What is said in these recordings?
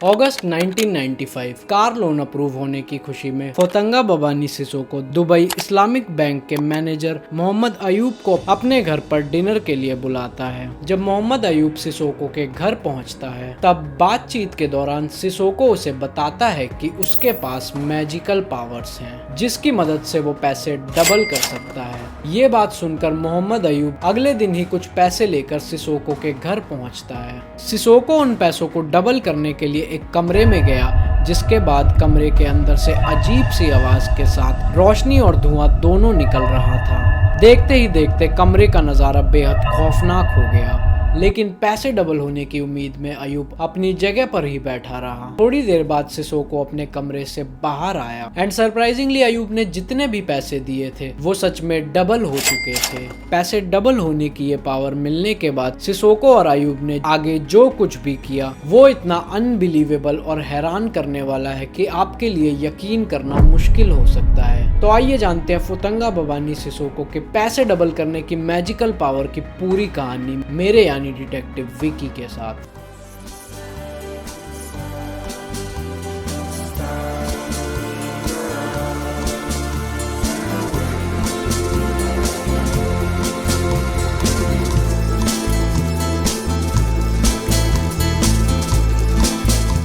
अगस्त 1995 car loan approve होने की खुशी में फोतंगा बबानी सिसोको दुबई इस्लामिक बैंक के मैनेजर मोहम्मद अयूब को अपने घर पर डिनर के लिए बुलाता है। जब मोहम्मद अयूब सिसोको के घर पहुंचता है तब बातचीत के दौरान सिसोको उसे बताता है कि उसके पास मैजिकल पावर्स हैं जिसकी मदद से वो पैसे डबल कर सकता है। ये बात सुनकर मोहम्मद अयूब अगले दिन ही कुछ पैसे लेकर सिसोको के घर पहुंचता है। सिसोको उन पैसों को डबल करने के लिए एक कमरे में गया, जिसके बाद कमरे के अंदर से अजीब सी आवाज के साथ रोशनी और धुआं दोनों निकल रहा था। देखते ही देखते कमरे का नजारा बेहद खौफनाक हो गया, लेकिन पैसे डबल होने की उम्मीद में अयूब अपनी जगह पर ही बैठा रहा। थोड़ी देर बाद सिसोको अपने कमरे से बाहर आया एंड सरप्राइजिंगली अयूब ने जितने भी पैसे दिए थे वो सच में डबल हो चुके थे। पैसे डबल होने की ये पावर मिलने के बाद सिसोको और अयूब ने आगे जो कुछ भी किया वो इतना अनबिलीवेबल और हैरान करने वाला है कि आपके लिए यकीन करना मुश्किल हो सकता है। तो आइए जानते हैं फोतंगा बबानी सिसोको के पैसे डबल करने की मैजिकल पावर की पूरी कहानी मेरे यानी डिटेक्टिव विकी के साथ।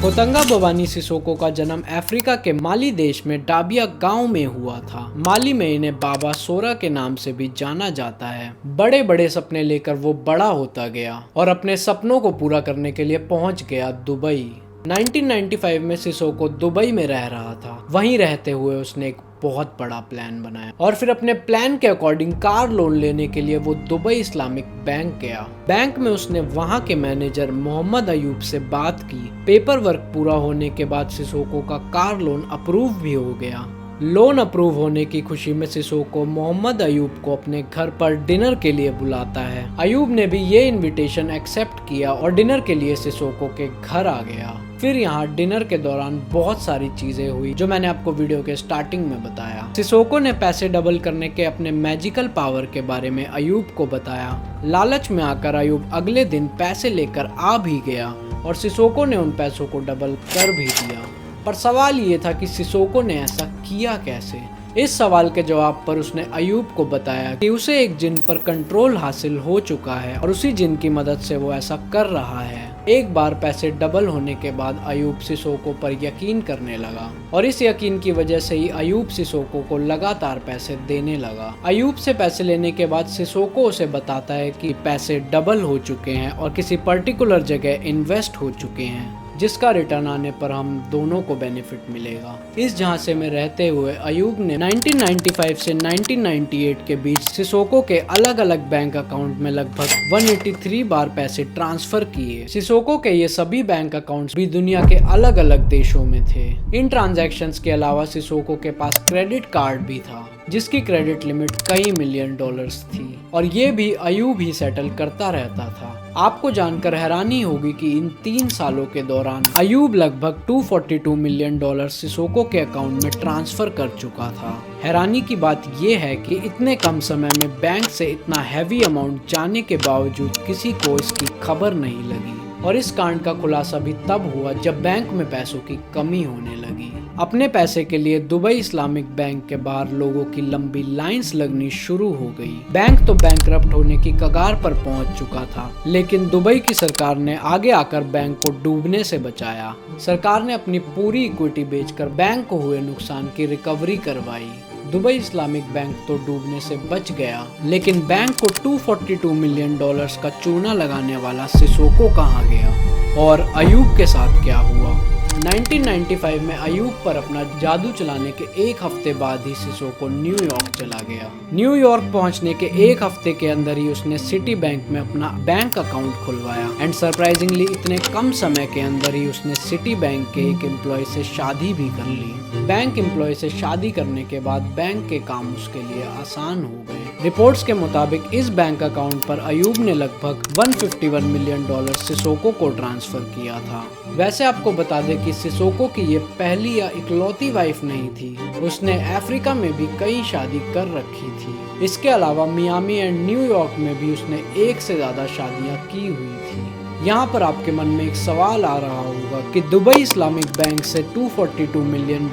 फोतंगा बबानी सिसोको का जन्म अफ्रीका के माली देश में डाबिया गांव में हुआ था। माली में इन्हें बाबा सोरा के नाम से भी जाना जाता है। बड़े बड़े सपने लेकर वो बड़ा होता गया और अपने सपनों को पूरा करने के लिए पहुंच गया दुबई। 1995 में सिसोको दुबई में रह रहा था। वहीं रहते हुए उसने एक बहुत बड़ा प्लान बनाया और फिर अपने प्लान के अकॉर्डिंग कार लोन लेने के लिए वो दुबई इस्लामिक बैंक गया। बैंक में उसने वहां के मैनेजर मोहम्मद अयूब से बात की। पेपर वर्क पूरा होने के बाद सिसोको का कार लोन अप्रूव भी हो गया। लोन अप्रूव होने की खुशी में सिसोको मोहम्मद अयूब को अपने घर पर डिनर के लिए बुलाता है। अयूब ने भी ये इनविटेशन एक्सेप्ट किया और डिनर के लिए सिसोको के घर आ गया। फिर यहाँ डिनर के दौरान बहुत सारी चीजें हुई जो मैंने आपको वीडियो के स्टार्टिंग में बताया। सिसोको ने पैसे डबल करने के अपने मैजिकल पावर के बारे में अयूब को बताया। लालच में आकर अयूब अगले दिन पैसे लेकर आ भी गया और सिसोको ने उन पैसों को डबल कर भी दिया। पर सवाल ये था कि सिसोको ने ऐसा किया कैसे। इस सवाल के जवाब पर उसने अयूब को बताया कि उसे एक जिन पर कंट्रोल हासिल हो चुका है और उसी जिन की मदद से वो ऐसा कर रहा है। एक बार पैसे डबल होने के बाद अयूब सिसोको पर यकीन करने लगा और इस यकीन की वजह से ही अयूब सिसोको को लगातार पैसे देने लगा। अयूब से पैसे लेने के बाद सिसोको उसे बताता है कि पैसे डबल हो चुके हैं और किसी पर्टिकुलर जगह इन्वेस्ट हो चुके हैं जिसका रिटर्न आने पर हम दोनों को बेनिफिट मिलेगा। इस झांसे में रहते हुए अयूब ने 1995 से 1998 के बीच सिसोको के अलग अलग बैंक अकाउंट में लगभग 183 बार पैसे ट्रांसफर किए। सिसोको के ये सभी बैंक अकाउंट्स भी दुनिया के अलग अलग देशों में थे। इन ट्रांजैक्शंस के अलावा सिसोको के पास क्रेडिट कार्ड भी था जिसकी क्रेडिट लिमिट कई मिलियन डॉलर्स थी और ये भी अयूब ही सेटल करता रहता था। आपको जानकर हैरानी होगी कि इन 3 सालों के दौरान अयूब लगभग 242 मिलियन डॉलर सिसोको के अकाउंट में ट्रांसफर कर चुका था। हैरानी की बात यह है कि इतने कम समय में बैंक से इतना हैवी अमाउंट जाने के बावजूद किसी को इसकी खबर नहीं लगी और इस कांड का खुलासा भी तब हुआ जब बैंक में पैसों की कमी होने लगी। अपने पैसे के लिए दुबई इस्लामिक बैंक के बाहर लोगों की लंबी लाइंस लगनी शुरू हो गई। बैंक तो बैंकरप्ट होने की कगार पर पहुंच चुका था, लेकिन दुबई की सरकार ने आगे आकर बैंक को डूबने से बचाया। सरकार ने अपनी पूरी इक्विटी बेचकर बैंक को हुए नुकसान की रिकवरी करवाई। दुबई इस्लामिक बैंक तो डूबने से बच गया, लेकिन बैंक को 242 मिलियन डॉलर्स का चूना लगाने वाला सिसोको कहाँ गया और अयूब के साथ क्या हुआ। 1995 में अयूब पर अपना जादू चलाने के एक हफ्ते बाद ही सिसोको न्यूयॉर्क चला गया। न्यूयॉर्क पहुंचने के एक हफ्ते के अंदर ही उसने सिटी बैंक में अपना बैंक अकाउंट खुलवाया एंड सरप्राइजिंगली इतने कम समय के अंदर ही उसने सिटी बैंक के एक एम्प्लॉय से शादी भी कर ली। बैंक एम्प्लॉय से शादी करने के बाद बैंक के काम उसके लिए आसान हो गए। रिपोर्ट्स के मुताबिक इस बैंक अकाउंट पर अयूब ने लगभग 151 मिलियन डॉलर सिसोको को ट्रांसफर किया था। वैसे आपको बता दें कि सिसोको की ये पहली या इकलौती वाइफ नहीं थी, उसने अफ्रीका में भी कई शादी कर रखी थी। इसके अलावा मियामी एंड न्यूयॉर्क में भी उसने एक से ज्यादा शादियां की हुई थी। यहाँ पर आपके मन में एक सवाल आ रहा होगा कि दुबई इस्लामिक बैंक से $242 मिलियन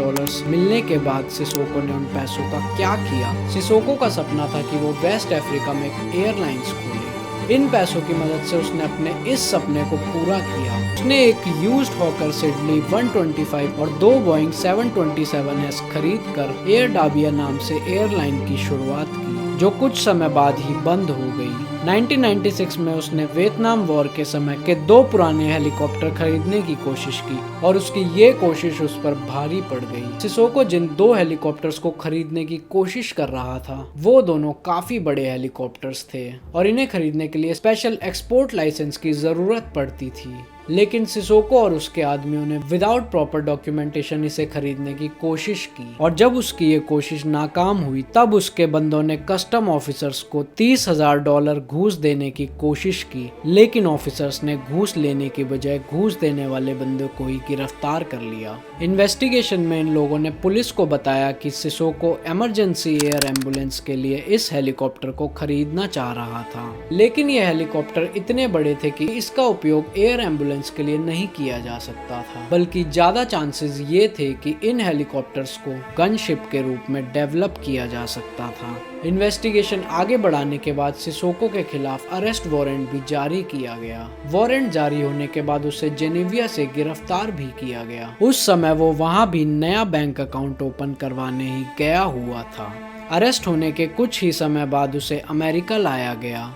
मिलने के बाद सिसोको ने उन पैसों का क्या किया। सिसोको का सपना था कि वो वेस्ट अफ्रीका में एक एयरलाइंस खोले। इन पैसों की मदद से उसने अपने इस सपने को पूरा किया। उसने एक यूज्ड हॉकर सिडनी 125 और 2 बोइंग 727S खरीद कर एयर डाबिया नाम से एयरलाइन की शुरुआत की, जो कुछ समय बाद ही बंद हो गई। 1996 में उसने वियतनाम वॉर के समय के 2 पुराने हेलीकॉप्टर खरीदने की कोशिश की और उसकी ये कोशिश उस पर भारी पड़ गई। सिसोको जिन 2 हेलीकॉप्टर्स को खरीदने की कोशिश कर रहा था वो दोनों काफी बड़े हेलीकॉप्टर्स थे और इन्हें खरीदने के लिए स्पेशल एक्सपोर्ट लाइसेंस की जरूरत पड़ती थी। लेकिन सिसोको और उसके आदमियों ने विदाउट प्रॉपर डॉक्यूमेंटेशन इसे खरीदने की कोशिश की और जब उसकी ये कोशिश नाकाम हुई तब उसके बंदों ने कस्टम ऑफिसर्स को $30,000 घूस देने की कोशिश की, लेकिन ऑफिसर्स ने घूस लेने की बजाय घूस देने वाले बंदे को ही गिरफ्तार कर लिया। इन्वेस्टिगेशन में इन लोगों ने पुलिस को बताया कि सिसोको इमरजेंसी एयर एम्बुलेंस के लिए इस हेलीकॉप्टर को खरीदना चाह रहा था, लेकिन ये हेलीकॉप्टर इतने बड़े थे कि इसका उपयोग एयर एम्बुलेंस के लिए नहीं किया जा सकता था, बल्कि ज्यादा चांसेस ये थे कि इन हेलीकॉप्टर्स को गनशिप के रूप में डेवलप किया जा सकता था। इन्वेस्टिगेशन आगे बढ़ाने के बाद सिसोको के खिलाफ अरेस्ट वारंट भी जारी किया गया। वारंट जारी होने के बाद उसे जेनेविया से गिरफ्तार भी किया गया। उस समय वो वहाँ भी नया बैंक अकाउंट ओपन करवाने ही गया हुआ था। अरेस्ट होने के कुछ ही समय बाद उसे अमेरिका लाया गया।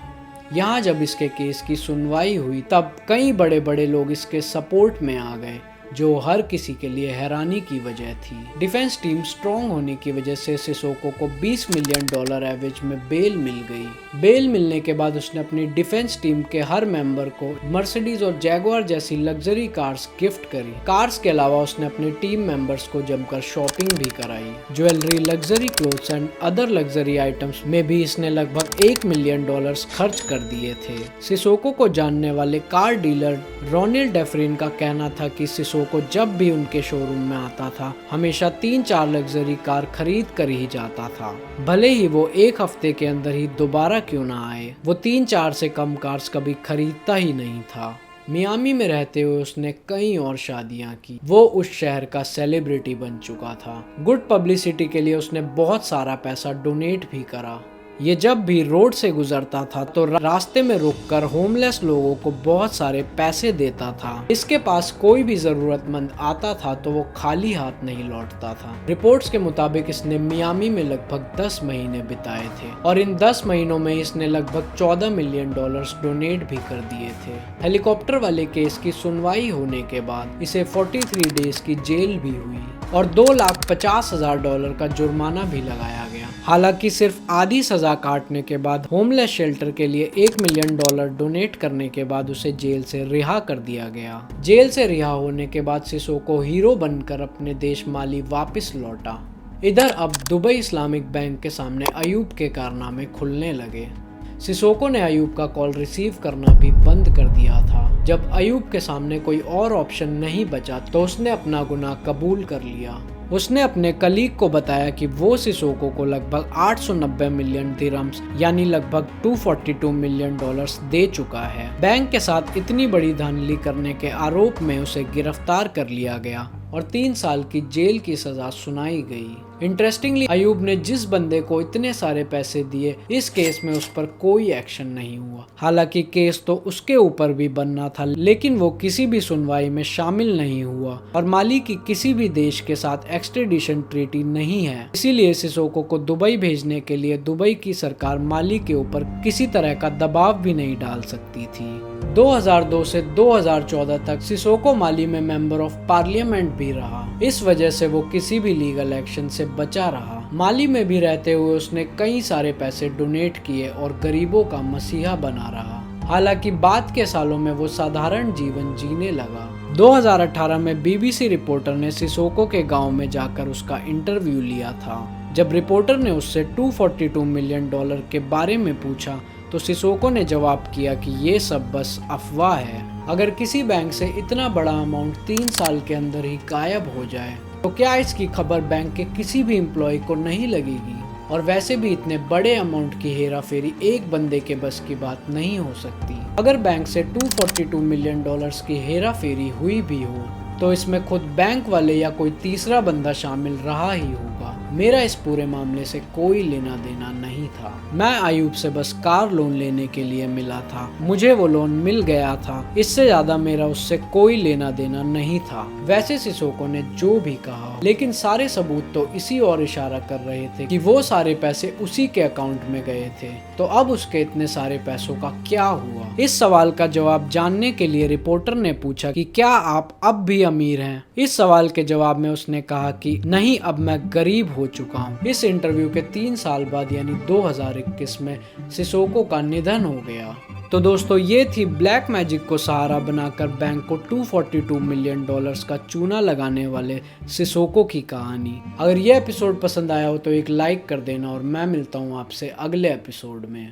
यहाँ जब इसके केस की सुनवाई हुई तब कई बड़े बड़े लोग इसके सपोर्ट में आ गए, जो हर किसी के लिए हैरानी की वजह थी। डिफेंस टीम स्ट्रॉन्ग होने की वजह से सिसोको को $20 मिलियन एवरेज में बेल मिल गई। बेल मिलने के बाद उसने अपनी डिफेंस टीम के हर मेंबर को मर्सिडीज और जैगुआर जैसी लग्जरी कार्स गिफ्ट करी। कार्स के अलावा उसने अपने टीम मेंबर्स को जमकर शॉपिंग भी कराई। Jewellery, luxury clothes and other luxury items में भी इसने लगभग $1 मिलियन खर्च कर दिए थे। सिसोको को जानने वाले कार डीलर रोनिल डेफरिन का कहना था कि सिसोको को जब भी उनके शोरूम में आता था हमेशा 3-4 लग्जरी कार खरीद कर ही जाता था, भले ही वो एक हफ्ते के अंदर ही दोबारा क्यों ना आए। वो 3-4 से कम कार्स कभी खरीदता ही नहीं था। मियामी में रहते हुए उसने कई और शादियां की। वो उस शहर का सेलिब्रिटी बन चुका था। गुड पब्लिसिटी के लिए उसने बहुत सारा पैसा डोनेट भी करा। ये जब भी रोड से गुजरता था तो रास्ते में रुककर होमलेस लोगों को बहुत सारे पैसे देता था। इसके पास कोई भी जरूरतमंद आता था तो वो खाली हाथ नहीं लौटता था। रिपोर्ट्स के मुताबिक इसने मियामी में लगभग 10 महीने बिताए थे और इन 10 महीनों में इसने लगभग $14 मिलियन डोनेट भी कर दिए थे। हेलीकॉप्टर वाले केस की सुनवाई होने के बाद इसे 43 डेज की जेल भी हुई और $2,50,000 का जुर्माना भी लगाया गया। हालांकि सिर्फ आधी सजा काटने के बाद होमलेस शेल्टर के लिए $1 मिलियन डोनेट करने के बाद उसे जेल से रिहा कर दिया गया। जेल से रिहा होने के बाद सिसोको हीरो बनकर अपने देश माली वापस लौटा। इधर अब दुबई इस्लामिक बैंक के सामने अयूब के कारनामे खुलने लगे। सिसोको ने अयूब का कॉल रिसीव करना भी बंद कर दिया था। जब अयूब के सामने कोई और ऑप्शन नहीं बचा तो उसने अपना गुनाह कबूल कर लिया। उसने अपने कलीग को बताया कि वो सिसोको को लगभग 890 मिलियन दिरहम्स यानी लगभग $242 मिलियन दे चुका है। बैंक के साथ इतनी बड़ी धांधली करने के आरोप में उसे गिरफ्तार कर लिया गया और 3 साल की जेल की सजा सुनाई गई। इंटरेस्टिंगली अयूब ने जिस बंदे को इतने सारे पैसे दिए इस केस में उस पर कोई एक्शन नहीं हुआ। हालांकि केस तो उसके ऊपर भी बनना था, लेकिन वो किसी भी सुनवाई में शामिल नहीं हुआ और माली की किसी भी देश के साथ एक्सट्रेडिशन ट्रीटी नहीं है। इसीलिए सिसोको को दुबई भेजने के लिए दुबई की सरकार माली के ऊपर किसी तरह का दबाव भी नहीं डाल सकती थी। 2002 से 2014 तक सिसोको माली में मेंबर ऑफ पार्लियामेंट भी रहा। इस वजह से वो किसी भी लीगल एक्शन से बचा रहा। माली में भी रहते हुए उसने कई सारे पैसे डोनेट किए और गरीबों का मसीहा बना रहा। हालांकि बाद के सालों में वो साधारण जीवन जीने लगा। 2018 में बीबीसी रिपोर्टर ने सिसोको के गांव में जाकर उसका इंटरव्यू लिया था। जब रिपोर्टर ने उससे $242 मिलियन के बारे में पूछा तो सिसोको ने जवाब किया कि ये सब बस अफवाह है। अगर किसी बैंक से इतना बड़ा अमाउंट 3 साल के अंदर ही गायब हो जाए तो क्या इसकी खबर बैंक के किसी भी एम्प्लॉय को नहीं लगेगी? और वैसे भी इतने बड़े अमाउंट की हेरा फेरी एक बंदे के बस की बात नहीं हो सकती। अगर बैंक से $242 मिलियन की हेरा फेरी हुई भी हो तो इसमें खुद बैंक वाले या कोई तीसरा बंदा शामिल रहा ही होगा। मेरा इस पूरे मामले से कोई लेना देना नहीं था। मैं आयुब से बस कार लोन लेने के लिए मिला था, मुझे वो लोन मिल गया था, इससे ज्यादा मेरा उससे कोई लेना देना नहीं था। वैसे सिसोको ने जो भी कहा, लेकिन सारे सबूत तो इसी और इशारा कर रहे थे कि वो सारे पैसे उसी के अकाउंट में गए थे। तो अब उसके इतने सारे पैसों का क्या हुआ? इस सवाल का जवाब जानने के लिए रिपोर्टर ने पूछा कि क्या आप अब भी अमीर हैं? इस सवाल के जवाब में उसने कहा कि नहीं, अब मैं गरीब हो चुका हूँ। इस इंटरव्यू के 3 साल बाद यानी 2021 में सिसोको का निधन हो गया। तो दोस्तों, ये थी ब्लैक मैजिक को सहारा बनाकर बैंक को $242 मिलियन का चूना लगाने वाले सिसोको की कहानी। अगर ये एपिसोड पसंद आया हो तो एक लाइक कर देना और मैं मिलता हूँ आपसे अगले एपिसोड में।